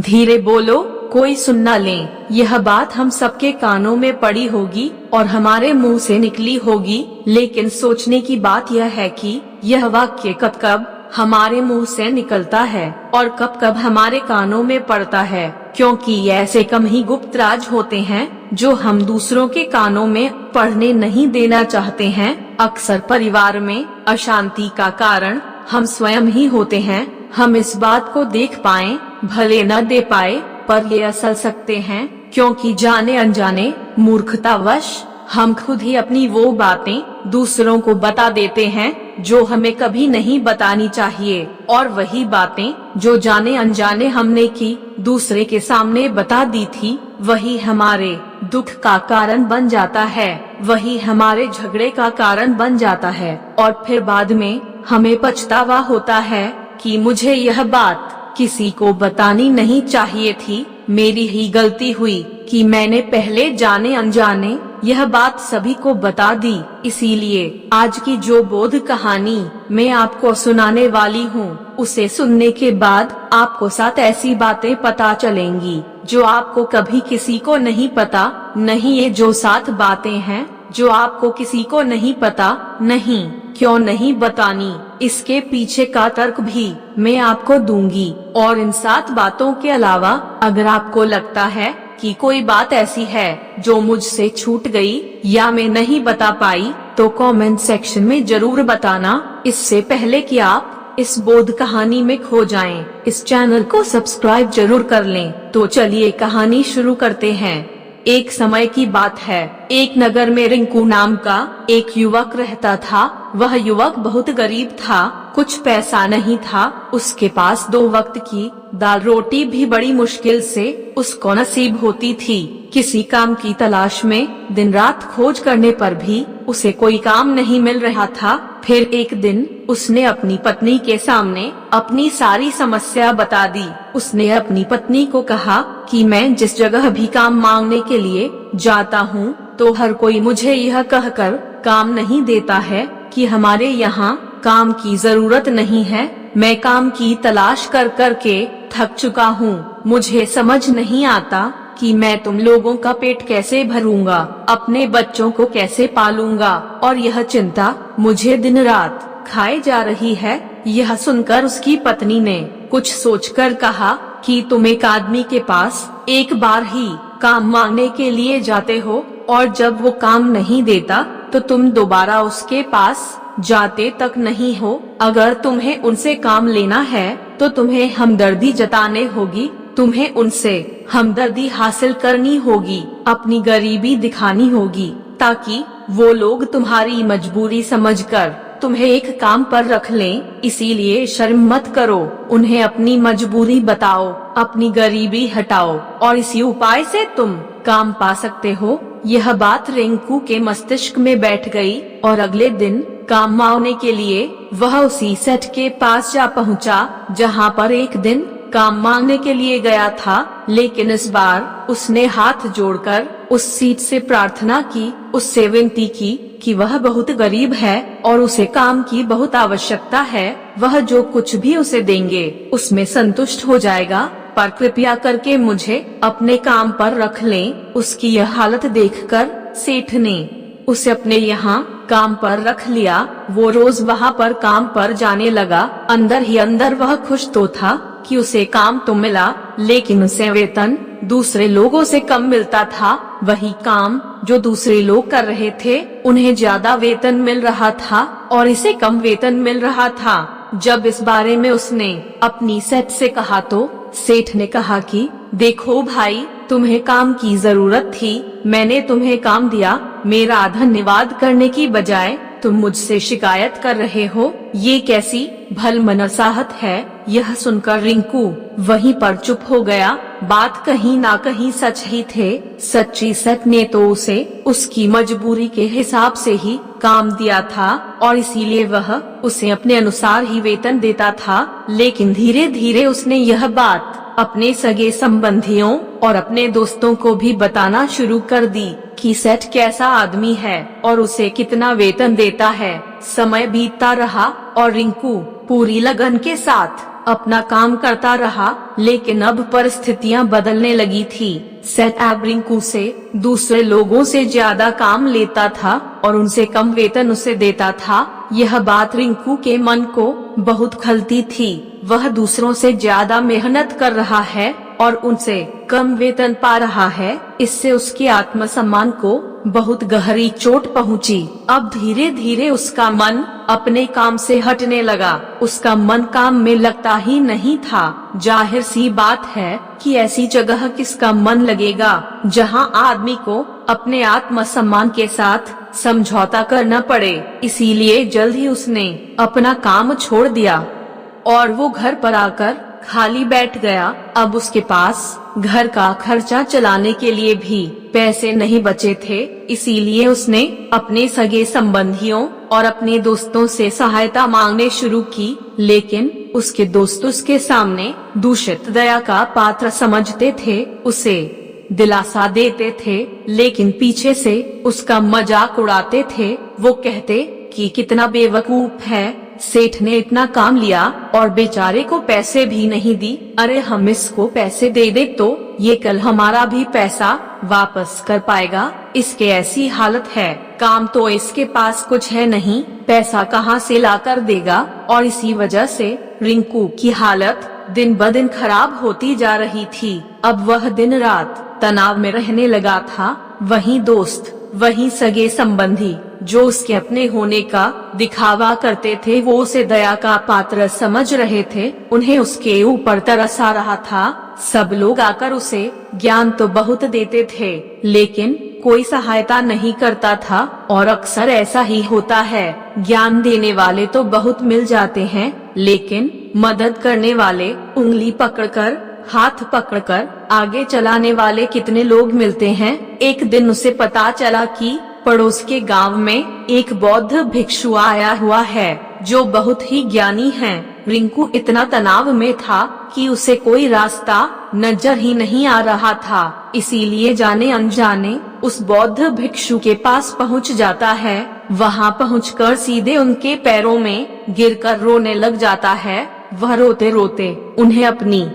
धीरे बोलो, कोई सुन न ले। यह बात हम सबके कानों में पड़ी होगी और हमारे मुंह से निकली होगी, लेकिन सोचने की बात यह है कि यह वाक्य कब कब हमारे मुंह से निकलता है और कब कब हमारे कानों में पड़ता है, क्योंकि ऐसे कम ही गुप्त राज होते हैं जो हम दूसरों के कानों में पढ़ने नहीं देना चाहते हैं। अक्सर परिवार में अशांति का कारण हम स्वयं ही होते हैं। हम इस बात को देख पाए भले न दे पाए, पर ये असल सकते हैं, क्योंकि जाने अनजाने मूर्खतावश हम खुद ही अपनी वो बातें दूसरों को बता देते हैं जो हमें कभी नहीं बतानी चाहिए, और वही बातें जो जाने अनजाने हमने की दूसरे के सामने बता दी थी, वही हमारे दुख का कारण बन जाता है, वही हमारे झगड़े का कारण बन जाता है। और फिर बाद में हमें पछतावा होता है कि मुझे यह बात किसी को बतानी नहीं चाहिए थी, मेरी ही गलती हुई कि मैंने पहले जाने अनजाने यह बात सभी को बता दी। इसीलिए आज की जो बोध कहानी मैं आपको सुनाने वाली हूँ, उसे सुनने के बाद आपको 7 ऐसी बातें पता चलेंगी जो आपको कभी किसी को नहीं पता। नहीं, ये जो 7 बातें हैं जो आपको किसी को नहीं पता, नहीं, क्यों नहीं बतानी, इसके पीछे का तर्क भी मैं आपको दूंगी। और इन 7 बातों के अलावा अगर आपको लगता है कि कोई बात ऐसी है जो मुझसे छूट गई या मैं नहीं बता पाई, तो कमेंट सेक्शन में जरूर बताना। इससे पहले कि आप इस बोध कहानी में खो जाएं, इस चैनल को सब्सक्राइब जरूर कर लें। तो चलिए कहानी शुरू करते हैं। एक समय की बात है, एक नगर में रिंकू नाम का एक युवक रहता था। वह युवक बहुत गरीब था, कुछ पैसा नहीं था, उसके पास 2 वक्त की दाल रोटी भी बड़ी मुश्किल से उसको नसीब होती थी। किसी काम की तलाश में दिन रात खोज करने पर भी उसे कोई काम नहीं मिल रहा था। फिर एक दिन उसने अपनी पत्नी के सामने अपनी सारी समस्या बता दी। उसने अपनी पत्नी को कहा कि मैं जिस जगह भी काम मांगने के लिए जाता हूँ, तो हर कोई मुझे यह कहकर काम नहीं देता है कि हमारे यहाँ काम की जरूरत नहीं है। मैं काम की तलाश कर कर के थक चुका हूँ। मुझे समझ नहीं आता कि मैं तुम लोगों का पेट कैसे भरूंगा, अपने बच्चों को कैसे पालूंगा, और यह चिंता मुझे दिन रात खाए जा रही है। यह सुनकर उसकी पत्नी ने कुछ सोचकर कहा कि तुम एक आदमी के पास एक बार ही काम मांगने के लिए जाते हो, और जब वो काम नहीं देता तो तुम दोबारा उसके पास जाते तक नहीं हो। अगर तुम्हें उनसे काम लेना है तो तुम्हें हमदर्दी जताने होगी, तुम्हें उनसे हमदर्दी हासिल करनी होगी, अपनी गरीबी दिखानी होगी, ताकि वो लोग तुम्हारी मजबूरी समझकर तुम्हें एक काम पर रख लें। इसीलिए शर्म मत करो, उन्हें अपनी मजबूरी बताओ, अपनी गरीबी हटाओ, और इसी उपाय से तुम काम पा सकते हो। यह बात रिंकू के मस्तिष्क में बैठ गई और अगले दिन काम मांगने के लिए वह उसी सेठ के पास जा पहुंचा जहां पर एक दिन काम मांगने के लिए गया था। लेकिन इस बार उसने हाथ जोड़कर उस सेठ से प्रार्थना की, उससे विनती की कि वह बहुत गरीब है और उसे काम की बहुत आवश्यकता है। वह जो कुछ भी उसे देंगे उसमें संतुष्ट हो जाएगा, पर कृपया करके मुझे अपने काम पर रख लें। उसकी यह हालत देखकर सेठ ने उसे अपने यहाँ काम पर रख लिया। वो रोज वहाँ पर काम पर जाने लगा। अंदर ही अंदर वह खुश तो था कि उसे काम तो मिला, लेकिन उसे वेतन दूसरे लोगों से कम मिलता था। वही काम जो दूसरे लोग कर रहे थे, उन्हें ज्यादा वेतन मिल रहा था और इसे कम वेतन मिल रहा था। जब इस बारे में उसने अपनी सेठ से कहा तो सेठ ने कहा कि देखो भाई, तुम्हें काम की जरूरत थी, मैंने तुम्हें काम दिया, मेरा धन्यवाद करने की बजाय तुम मुझसे शिकायत कर रहे हो, ये कैसी भलमनसाहत है। यह सुनकर रिंकू वहीं पर चुप हो गया। बात कहीं ना कहीं सच ही थे। सच्ची सेठ ने तो उसे उसकी मजबूरी के हिसाब से ही काम दिया था और इसीलिए वह उसे अपने अनुसार ही वेतन देता था। लेकिन धीरे धीरे उसने यह बात अपने सगे संबंधियों और अपने दोस्तों को भी बताना शुरू कर दी कि सेठ कैसा आदमी है और उसे कितना वेतन देता है। समय बीतता रहा और रिंकू पूरी लगन के साथ अपना काम करता रहा, लेकिन अब परिस्थितियां बदलने लगी थी। सेठ अब रिंकू से दूसरे लोगों से ज्यादा काम लेता था और उनसे कम वेतन उसे देता था। यह बात रिंकू के मन को बहुत खलती थी। वह दूसरों से ज्यादा मेहनत कर रहा है और उनसे कम वेतन पा रहा है। इससे उसके आत्मसम्मान को बहुत गहरी चोट पहुंची। अब धीरे धीरे उसका मन अपने काम से हटने लगा। उसका मन काम में लगता ही नहीं था। जाहिर सी बात है कि ऐसी जगह किसका मन लगेगा जहां आदमी को अपने आत्मसम्मान के साथ समझौता करना पड़े। इसीलिए जल्द ही उसने अपना काम छोड़ दिया और वो घर पर आकर खाली बैठ गया। अब उसके पास घर का खर्चा चलाने के लिए भी पैसे नहीं बचे थे। इसीलिए उसने अपने सगे संबंधियों और अपने दोस्तों से सहायता मांगने शुरू की, लेकिन उसके दोस्त उसके सामने दूषित दया का पात्र समझते थे। उसे दिलासा देते थे, लेकिन पीछे से उसका मजाक उड़ाते थे। वो कहते कि कितना बेवकूफ है, सेठ ने इतना काम लिया और बेचारे को पैसे भी नहीं दी। अरे हम इसको पैसे दे दे तो ये कल हमारा भी पैसा वापस कर पाएगा। इसके ऐसी हालत है, काम तो इसके पास कुछ है नहीं, पैसा कहाँ से ला कर देगा। और इसी वजह से रिंकू की हालत दिन ब दिन खराब होती जा रही थी। अब वह दिन रात तनाव में रहने लगा था। वहीं दोस्त, वहीं सगे संबंधी जो उसके अपने होने का दिखावा करते थे, वो उसे दया का पात्र समझ रहे थे। उन्हें उसके ऊपर तरस आ रहा था। सब लोग आकर उसे ज्ञान तो बहुत देते थे, लेकिन कोई सहायता नहीं करता था। और अक्सर ऐसा ही होता है, ज्ञान देने वाले तो बहुत मिल जाते हैं, लेकिन मदद करने वाले, उंगली पकड़कर, हाथ पकड़कर आगे चलाने वाले कितने लोग मिलते हैं। एक दिन उसे पता चला कि पड़ोस के गांव में एक बौद्ध भिक्षु आया हुआ है जो बहुत ही ज्ञानी है। रिंकू इतना तनाव में था कि उसे कोई रास्ता नजर ही नहीं आ रहा था। इसीलिए जाने अनजाने उस बौद्ध भिक्षु के पास पहुंच जाता है। वहां पहुंचकर सीधे उनके पैरों में गिरकर रोने लग जाता है। वह रोते रोते उन्हें अपनी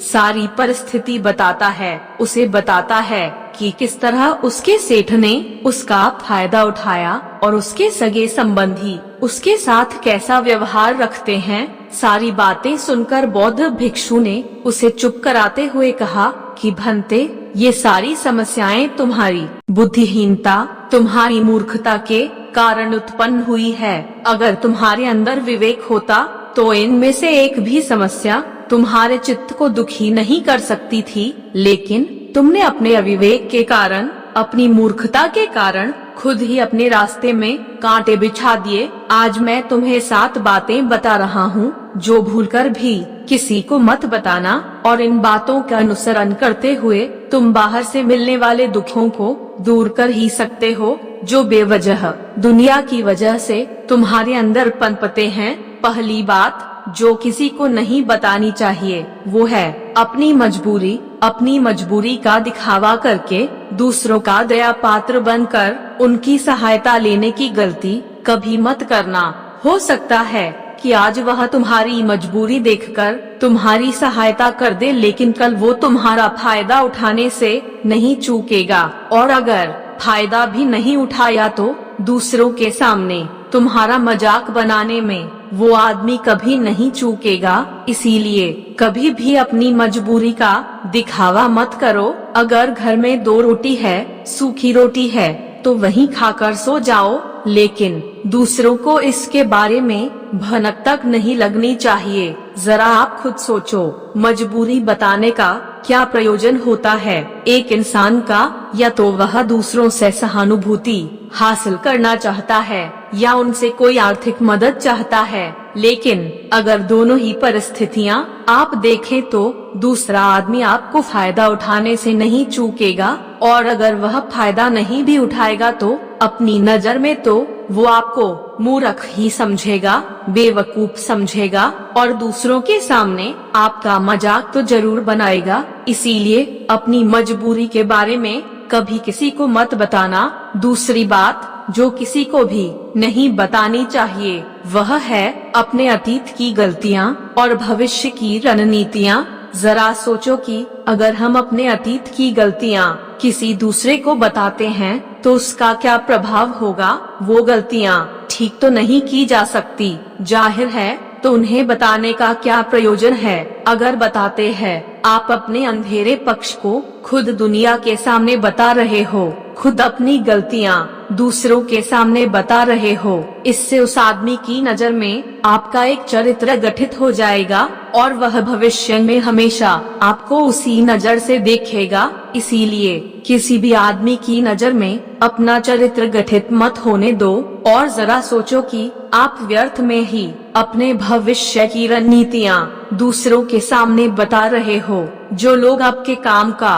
सारी परिस्थिति बताता है। उसे बताता है कि किस तरह उसके सेठ ने उसका फायदा उठाया और उसके सगे संबंधी उसके साथ कैसा व्यवहार रखते हैं। सारी बातें सुनकर बौद्ध भिक्षु ने उसे चुप कराते हुए कहा कि भंते, ये सारी समस्याएं तुम्हारी बुद्धिहीनता, तुम्हारी मूर्खता के कारण उत्पन्न हुई है। अगर तुम्हारे अंदर विवेक होता तो इनमें से एक भी समस्या तुम्हारे चित्त को दुखी नहीं कर सकती थी, लेकिन तुमने अपने अविवेक के कारण, अपनी मूर्खता के कारण खुद ही अपने रास्ते में कांटे बिछा दिए। आज मैं तुम्हें 7 बातें बता रहा हूँ जो भूलकर भी किसी को मत बताना, और इन बातों का अनुसरण करते हुए तुम बाहर से मिलने वाले दुखों को दूर कर ही सकते हो जो बेवजह दुनिया की वजह से तुम्हारे अंदर पनपते हैं। पहली बात जो किसी को नहीं बतानी चाहिए वो है अपनी मजबूरी। अपनी मजबूरी का दिखावा करके दूसरों का दया पात्र बनकर उनकी सहायता लेने की गलती कभी मत करना। हो सकता है कि आज वह तुम्हारी मजबूरी देखकर तुम्हारी सहायता कर दे, लेकिन कल वो तुम्हारा फायदा उठाने से नहीं चूकेगा, और अगर फायदा भी नहीं उठाया तो दूसरों के सामने तुम्हारा मजाक बनाने में वो आदमी कभी नहीं चूकेगा। इसीलिए कभी भी अपनी मजबूरी का दिखावा मत करो। अगर घर में 2 रोटी है, सूखी रोटी है, तो वहीं खाकर सो जाओ, लेकिन दूसरों को इसके बारे में भनक तक नहीं लगनी चाहिए। जरा आप खुद सोचो, मजबूरी बताने का क्या प्रयोजन होता है एक इंसान का? या तो वह दूसरों से सहानुभूति हासिल करना चाहता है या उनसे कोई आर्थिक मदद चाहता है, लेकिन अगर दोनों ही परिस्थितियां आप देखें तो दूसरा आदमी आपको फायदा उठाने से नहीं चूकेगा, और अगर वह फायदा नहीं भी उठाएगा तो अपनी नजर में तो वो आपको मूर्ख ही समझेगा, बेवकूफ समझेगा, और दूसरों के सामने आपका मजाक तो जरूर बनाएगा। इसीलिए अपनी मजबूरी के बारे में कभी किसी को मत बताना। दूसरी बात, जो किसी को भी नहीं बतानी चाहिए वह है अपने अतीत की गलतियाँ और भविष्य की रणनीतियाँ। जरा सोचो कि अगर हम अपने अतीत की गलतियाँ किसी दूसरे को बताते हैं तो उसका क्या प्रभाव होगा। वो गलतियाँ ठीक तो नहीं की जा सकती, जाहिर है, तो उन्हें बताने का क्या प्रयोजन है। अगर बताते हैं आप अपने अंधेरे पक्ष को खुद दुनिया के सामने बता रहे हो, खुद अपनी गलतियाँ दूसरों के सामने बता रहे हो। इससे उस आदमी की नजर में आपका एक चरित्र गठित हो जाएगा और वह भविष्य में हमेशा आपको उसी नजर से देखेगा। इसीलिए किसी भी आदमी की नजर में अपना चरित्र गठित मत होने दो और जरा सोचो कि आप व्यर्थ में ही अपने भविष्य की रणनीतियाँ दूसरों के सामने बता रहे हो। जो लोग आपके काम का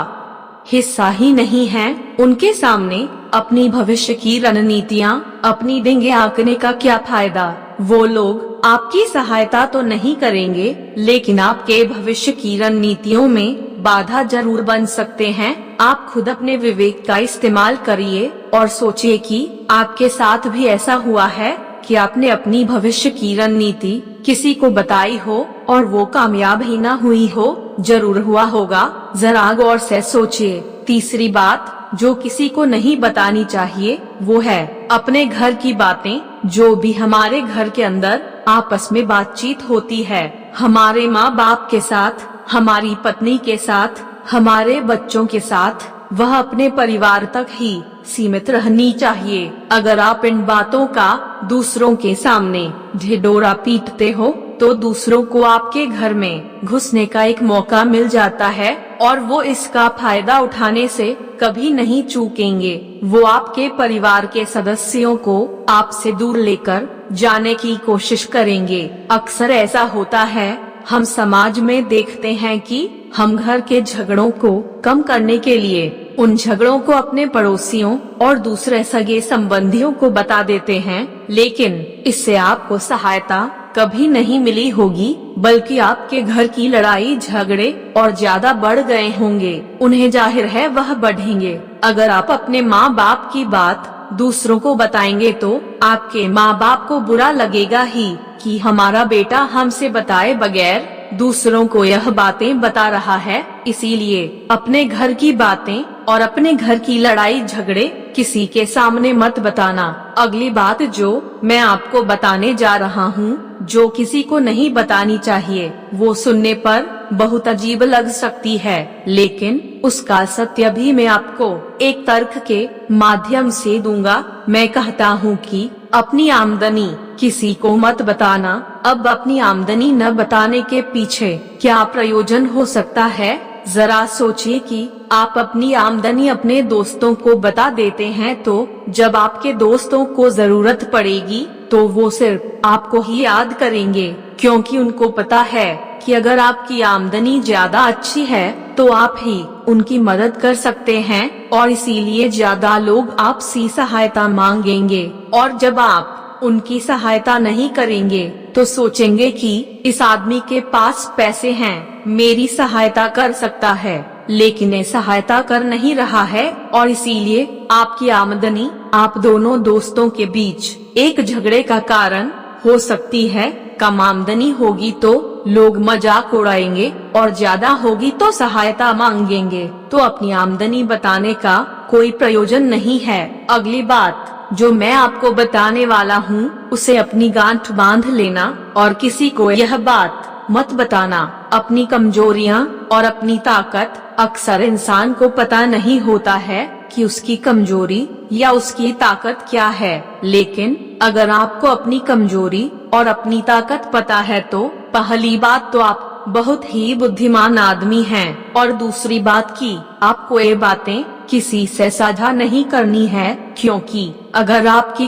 हिस्सा ही नहीं हैं, उनके सामने अपनी भविष्य की रणनीतियाँ अपनी देंगे आंकने का क्या फायदा। वो लोग आपकी सहायता तो नहीं करेंगे, लेकिन आपके भविष्य की रणनीतियों में बाधा जरूर बन सकते हैं। आप खुद अपने विवेक का इस्तेमाल करिए और सोचिए कि आपके साथ भी ऐसा हुआ है कि आपने अपनी भविष्य की रणनीति किसी को बताई हो और वो कामयाब ही ना हुई हो। जरूर हुआ होगा, जरा गौर से सोचिए। तीसरी बात जो किसी को नहीं बतानी चाहिए वो है अपने घर की बातें। जो भी हमारे घर के अंदर आपस में बातचीत होती है, हमारे माँ बाप के साथ, हमारी पत्नी के साथ, हमारे बच्चों के साथ, वह अपने परिवार तक ही सीमित रहनी चाहिए। अगर आप इन बातों का दूसरों के सामने ढिढोरा पीटते हो तो दूसरों को आपके घर में घुसने का एक मौका मिल जाता है और वो इसका फायदा उठाने से कभी नहीं चूकेंगे। वो आपके परिवार के सदस्यों को आपसे दूर लेकर जाने की कोशिश करेंगे। अक्सर ऐसा होता है, हम समाज में देखते हैं कि हम घर के झगड़ों को कम करने के लिए उन झगड़ों को अपने पड़ोसियों और दूसरे सगे संबंधियों को बता देते हैं, लेकिन इससे आपको सहायता कभी नहीं मिली होगी, बल्कि आपके घर की लड़ाई झगड़े और ज्यादा बढ़ गए होंगे। उन्हें जाहिर है वह बढ़ेंगे। अगर आप अपने माँ बाप की बात दूसरों को बताएंगे तो आपके माँ बाप को बुरा लगेगा ही कि हमारा बेटा हमसे बताए बगैर दूसरों को यह बातें बता रहा है। इसीलिए अपने घर की बातें और अपने घर की लड़ाई झगड़े किसी के सामने मत बताना। अगली बात जो मैं आपको बताने जा रहा हूँ, जो किसी को नहीं बतानी चाहिए, वो सुनने पर बहुत अजीब लग सकती है, लेकिन उसका सत्य भी मैं आपको एक तर्क के माध्यम से दूंगा। मैं कहता हूँ कि अपनी आमदनी किसी को मत बताना। अब अपनी आमदनी न बताने के पीछे क्या प्रयोजन हो सकता है। जरा सोचिए कि आप अपनी आमदनी अपने दोस्तों को बता देते हैं तो जब आपके दोस्तों को जरूरत पड़ेगी तो वो सिर्फ आपको ही याद करेंगे, क्योंकि उनको पता है कि अगर आपकी आमदनी ज्यादा अच्छी है तो आप ही उनकी मदद कर सकते हैं और इसीलिए ज्यादा लोग आपसे सहायता मांगेंगे। और जब आप उनकी सहायता नहीं करेंगे तो सोचेंगे कि इस आदमी के पास पैसे हैं, मेरी सहायता कर सकता है, लेकिन ये सहायता कर नहीं रहा है और इसीलिए आपकी आमदनी आप दोनों दोस्तों के बीच एक झगड़े का कारण हो सकती है। कम आमदनी होगी तो लोग मजाक उड़ाएंगे और ज्यादा होगी तो सहायता मांगेंगे, तो अपनी आमदनी बताने का कोई प्रयोजन नहीं है। अगली बात जो मैं आपको बताने वाला हूँ उसे अपनी गांठ बांध लेना और किसी को यह बात मत बताना। अपनी कमजोरियाँ और अपनी ताकत अक्सर इंसान को पता नहीं होता है कि उसकी कमजोरी या उसकी ताकत क्या है, लेकिन अगर आपको अपनी कमजोरी और अपनी ताकत पता है तो पहली बात तो आप बहुत ही बुद्धिमान आदमी हैं और दूसरी बात कि आपको ये बातें किसी से साझा नहीं करनी है, क्योंकि अगर आपकी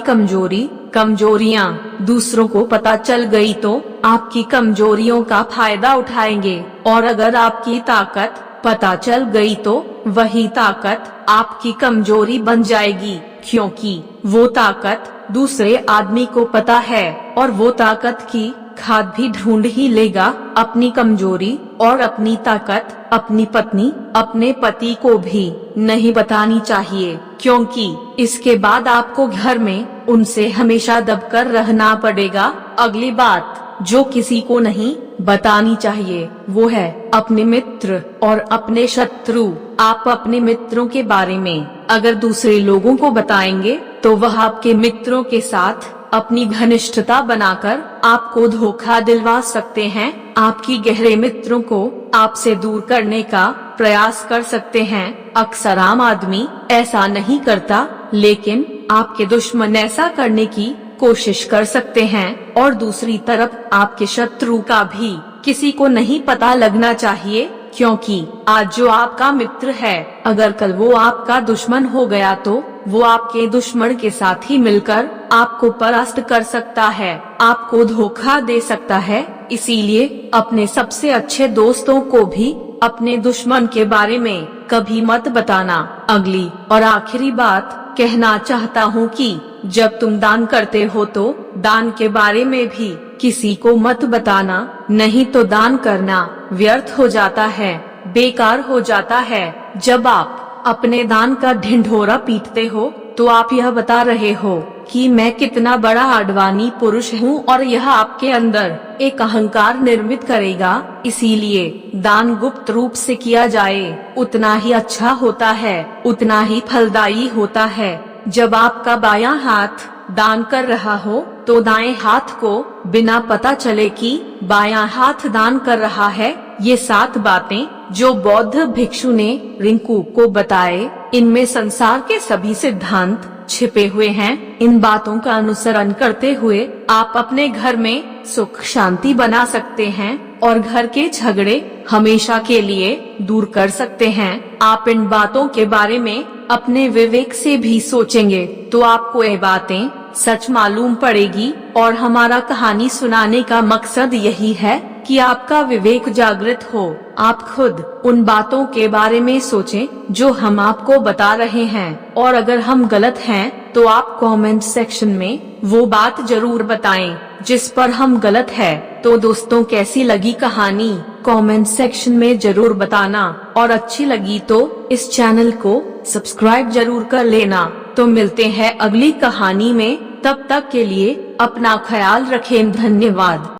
कमजोरियाँ दूसरों को पता चल गई तो आपकी कमजोरियों का फायदा उठाएंगे और अगर आपकी ताकत पता चल गई तो वही ताकत आपकी कमजोरी बन जाएगी, क्योंकि वो ताकत दूसरे आदमी को पता है और वो ताकत की खाद भी ढूंढ ही लेगा। अपनी कमजोरी और अपनी ताकत अपनी पत्नी, अपने पति को भी नहीं बतानी चाहिए, क्योंकि इसके बाद आपको घर में उनसे हमेशा दबकर रहना पड़ेगा। अगली बात जो किसी को नहीं बतानी चाहिए वो है अपने मित्र और अपने शत्रु। आप अपने मित्रों के बारे में अगर दूसरे लोगों को बताएंगे तो वह आपके मित्रों के साथ अपनी घनिष्ठता बनाकर आपको धोखा दिलवा सकते हैं। आपकी गहरे मित्रों को आपसे दूर करने का प्रयास कर सकते हैं। अक्सर आम आदमी ऐसा नहीं करता, लेकिन आपके दुश्मन ऐसा करने की कोशिश कर सकते हैं। और दूसरी तरफ आपके शत्रु का भी किसी को नहीं पता लगना चाहिए, क्योंकि आज जो आपका मित्र है अगर कल वो आपका दुश्मन हो गया तो वो आपके दुश्मन के साथ ही मिलकर आपको परास्त कर सकता है, आपको धोखा दे सकता है। इसीलिए अपने सबसे अच्छे दोस्तों को भी अपने दुश्मन के बारे में कभी मत बताना। अगली और आखिरी बात कहना चाहता हूँ कि जब तुम दान करते हो तो दान के बारे में भी किसी को मत बताना, नहीं तो दान करना व्यर्थ हो जाता है, बेकार हो जाता है। जब आप अपने दान का ढिंढोरा पीटते हो तो आप यह बता रहे हो कि मैं कितना बड़ा आडवाणी पुरुष हूँ, और यह आपके अंदर एक अहंकार निर्मित करेगा। इसीलिए दान गुप्त रूप से किया जाए उतना ही अच्छा होता है, उतना ही फलदायी होता है। जब आपका बायां हाथ दान कर रहा हो तो दाएं हाथ को बिना पता चले कि बायां हाथ दान कर रहा है। ये 7 बातें जो बौद्ध भिक्षु ने रिंकू को बताए, इनमें संसार के सभी सिद्धांत छिपे हुए हैं। इन बातों का अनुसरण करते हुए आप अपने घर में सुख शांति बना सकते हैं और घर के झगड़े हमेशा के लिए दूर कर सकते हैं। आप इन बातों के बारे में अपने विवेक से भी सोचेंगे तो आपको ये बातें सच मालूम पड़ेगी। और हमारा कहानी सुनाने का मकसद यही है कि आपका विवेक जागृत हो। आप खुद उन बातों के बारे में सोचें जो हम आपको बता रहे हैं, और अगर हम गलत हैं तो आप कमेंट सेक्शन में वो बात जरूर बताएं जिस पर हम गलत है। तो दोस्तों, कैसी लगी कहानी कमेंट सेक्शन में जरूर बताना, और अच्छी लगी तो इस चैनल को सब्सक्राइब जरूर कर लेना। तो मिलते हैं अगली कहानी में, तब तक के लिए अपना ख्याल रखें। धन्यवाद।